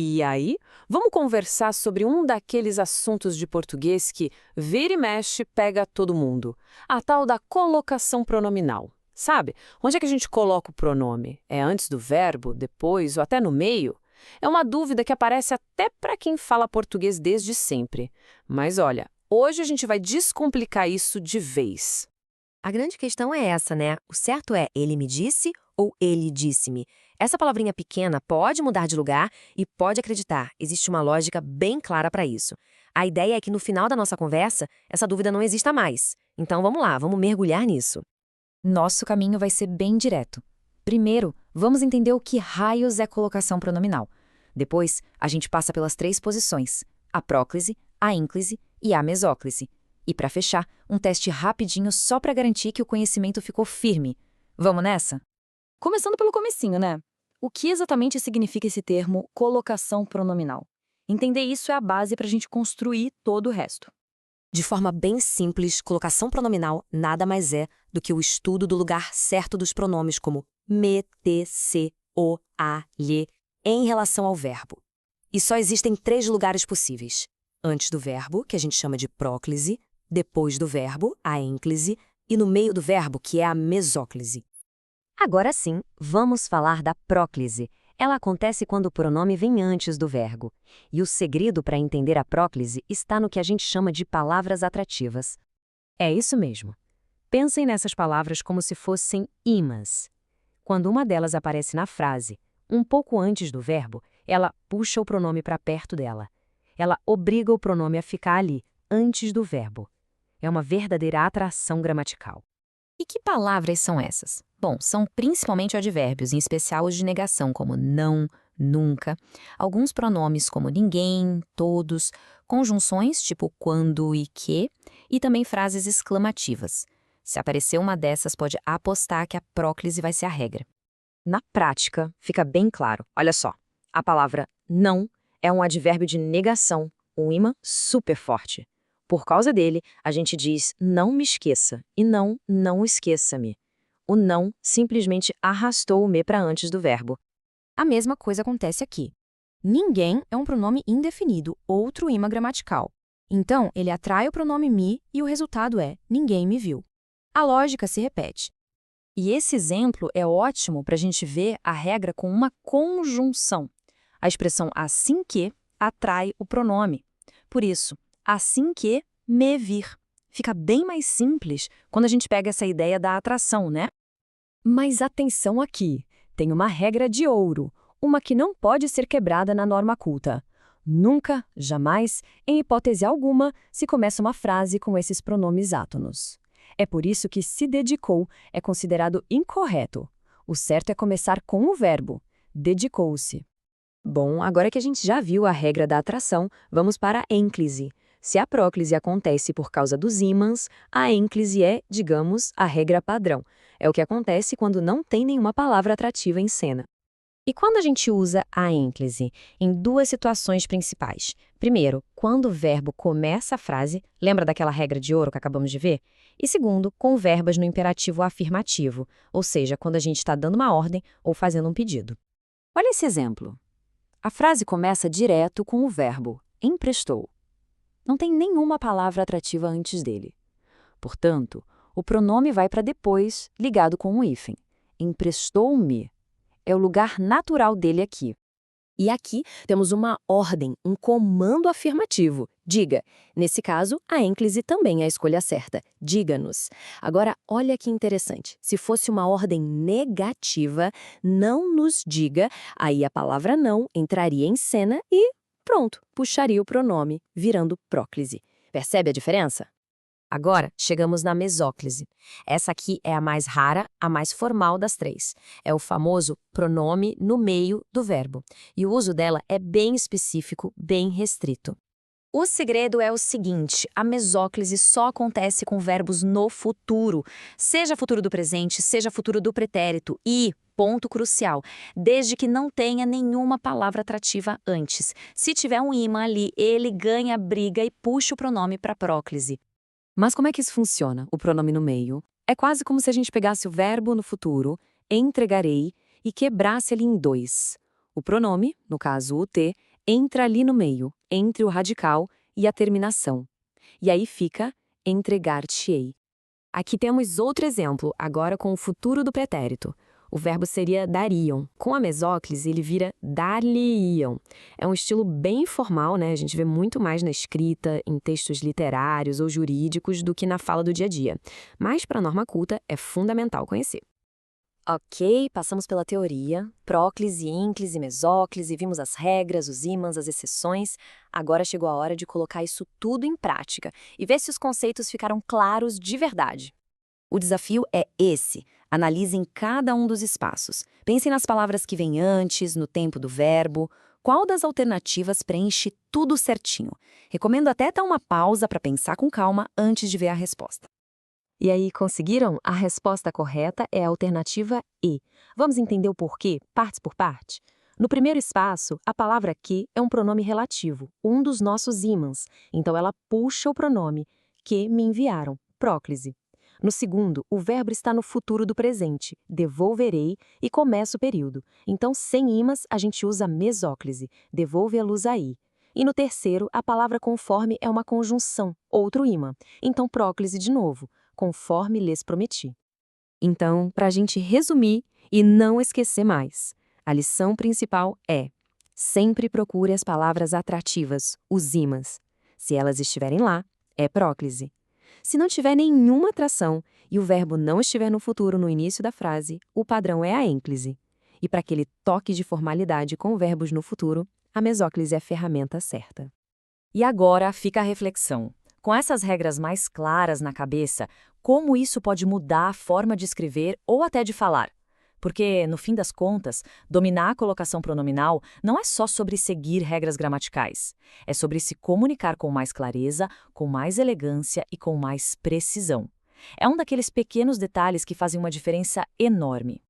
E aí, vamos conversar sobre um daqueles assuntos de português que vira e mexe pega todo mundo. A tal da colocação pronominal. Sabe? Onde é que a gente coloca o pronome? É antes do verbo, depois ou até no meio? É uma dúvida que aparece até para quem fala português desde sempre. Mas olha, hoje a gente vai descomplicar isso de vez. A grande questão é essa, né? O certo é ele me disse ou ele disse-me. Essa palavrinha pequena pode mudar de lugar e pode acreditar. Existe uma lógica bem clara para isso. A ideia é que no final da nossa conversa, essa dúvida não exista mais. Então vamos lá, vamos mergulhar nisso. Nosso caminho vai ser bem direto. Primeiro, vamos entender o que raios é colocação pronominal. Depois, a gente passa pelas 3 posições: a próclise, a ínclise e a mesóclise. E para fechar, um teste rapidinho só para garantir que o conhecimento ficou firme. Vamos nessa? Começando pelo comecinho, né? O que exatamente significa esse termo colocação pronominal? Entender isso é a base para a gente construir todo o resto. De forma bem simples, colocação pronominal nada mais é do que o estudo do lugar certo dos pronomes como me, te, se, o, a, lhe, em relação ao verbo. E só existem 3 lugares possíveis. Antes do verbo, que a gente chama de próclise, depois do verbo, a ênclise, e no meio do verbo, que é a mesóclise. Agora sim, vamos falar da próclise. Ela acontece quando o pronome vem antes do verbo. E o segredo para entender a próclise está no que a gente chama de palavras atrativas. É isso mesmo. Pensem nessas palavras como se fossem imãs. Quando uma delas aparece na frase, um pouco antes do verbo, ela puxa o pronome para perto dela. Ela obriga o pronome a ficar ali, antes do verbo. É uma verdadeira atração gramatical. E que palavras são essas? Bom, são principalmente advérbios, em especial os de negação, como não, nunca, alguns pronomes como ninguém, todos, conjunções tipo quando e que, e também frases exclamativas. Se aparecer uma dessas, pode apostar que a próclise vai ser a regra. Na prática, fica bem claro. Olha só, a palavra não é um advérbio de negação, um imã super forte. Por causa dele, a gente diz não me esqueça e não esqueça-me. O não simplesmente arrastou o me para antes do verbo. A mesma coisa acontece aqui. Ninguém é um pronome indefinido, outro imã gramatical. Então, ele atrai o pronome me e o resultado é ninguém me viu. A lógica se repete. E esse exemplo é ótimo para a gente ver a regra com uma conjunção. A expressão assim que atrai o pronome. Por isso, assim que me vir. Fica bem mais simples quando a gente pega essa ideia da atração, né? Mas atenção aqui, tem uma regra de ouro, uma que não pode ser quebrada na norma culta. Nunca, jamais, em hipótese alguma, se começa uma frase com esses pronomes átonos. É por isso que se dedicou é considerado incorreto. O certo é começar com o verbo, dedicou-se. Bom, agora que a gente já viu a regra da atração, vamos para a ênclise. Se a próclise acontece por causa dos ímãs, a ênclise é, digamos, a regra padrão. É o que acontece quando não tem nenhuma palavra atrativa em cena. E quando a gente usa a ênclise? Em 2 situações principais. Primeiro, quando o verbo começa a frase, lembra daquela regra de ouro que acabamos de ver? E segundo, com verbas no imperativo afirmativo, ou seja, quando a gente está dando uma ordem ou fazendo um pedido. Olha esse exemplo. A frase começa direto com o verbo emprestou. Não tem nenhuma palavra atrativa antes dele. Portanto, o pronome vai para depois, ligado com o hífen. Emprestou-me. É o lugar natural dele aqui. E aqui temos uma ordem, um comando afirmativo. Diga. Nesse caso, a ênclise também é a escolha certa. Diga-nos. Agora, olha que interessante. Se fosse uma ordem negativa, não nos diga, aí a palavra não entraria em cena e pronto, puxaria o pronome, virando próclise. Percebe a diferença? Agora, chegamos na mesóclise. Essa aqui é a mais rara, a mais formal das 3. É o famoso pronome no meio do verbo. E o uso dela é bem específico, bem restrito. O segredo é o seguinte, a mesóclise só acontece com verbos no futuro, seja futuro do presente, seja futuro do pretérito e, ponto crucial, desde que não tenha nenhuma palavra atrativa antes. Se tiver um imã ali, ele ganha a briga e puxa o pronome para a próclise. Mas como é que isso funciona, o pronome no meio? É quase como se a gente pegasse o verbo no futuro, entregarei, e quebrasse ele em 2. O pronome, no caso o te, entra ali no meio, entre o radical e a terminação. E aí fica entregar-te-ei. Aqui temos outro exemplo, agora com o futuro do pretérito. O verbo seria dariam. Com a mesóclise, ele vira dar-lhe-iam. É um estilo bem informal, né? A gente vê muito mais na escrita, em textos literários ou jurídicos do que na fala do dia a dia. Mas, para a norma culta, é fundamental conhecer. Ok, passamos pela teoria, próclise, ínclise, mesóclise, vimos as regras, os ímãs, as exceções. Agora chegou a hora de colocar isso tudo em prática e ver se os conceitos ficaram claros de verdade. O desafio é esse. Analisem cada um dos espaços. Pensem nas palavras que vêm antes, no tempo do verbo. Qual das alternativas preenche tudo certinho? Recomendo até dar uma pausa para pensar com calma antes de ver a resposta. E aí, conseguiram? A resposta correta é a alternativa E. Vamos entender o porquê, partes por parte? No primeiro espaço, a palavra que é um pronome relativo, um dos nossos ímãs. Então, ela puxa o pronome que me enviaram, próclise. No segundo, o verbo está no futuro do presente, devolverei, e começa o período. Então, sem ímãs, a gente usa mesóclise, devolve-a-luz aí. E no terceiro, a palavra conforme é uma conjunção, outro ímã. Então, próclise de novo, conforme lhes prometi. Então, para a gente resumir e não esquecer mais, a lição principal é: sempre procure as palavras atrativas, os ímãs. Se elas estiverem lá, é próclise. Se não tiver nenhuma atração e o verbo não estiver no futuro no início da frase, o padrão é a ênclise. E para aquele toque de formalidade com verbos no futuro, a mesóclise é a ferramenta certa. E agora fica a reflexão. Com essas regras mais claras na cabeça, como isso pode mudar a forma de escrever ou até de falar? Porque, no fim das contas, dominar a colocação pronominal não é só sobre seguir regras gramaticais. É sobre se comunicar com mais clareza, com mais elegância e com mais precisão. É um daqueles pequenos detalhes que fazem uma diferença enorme.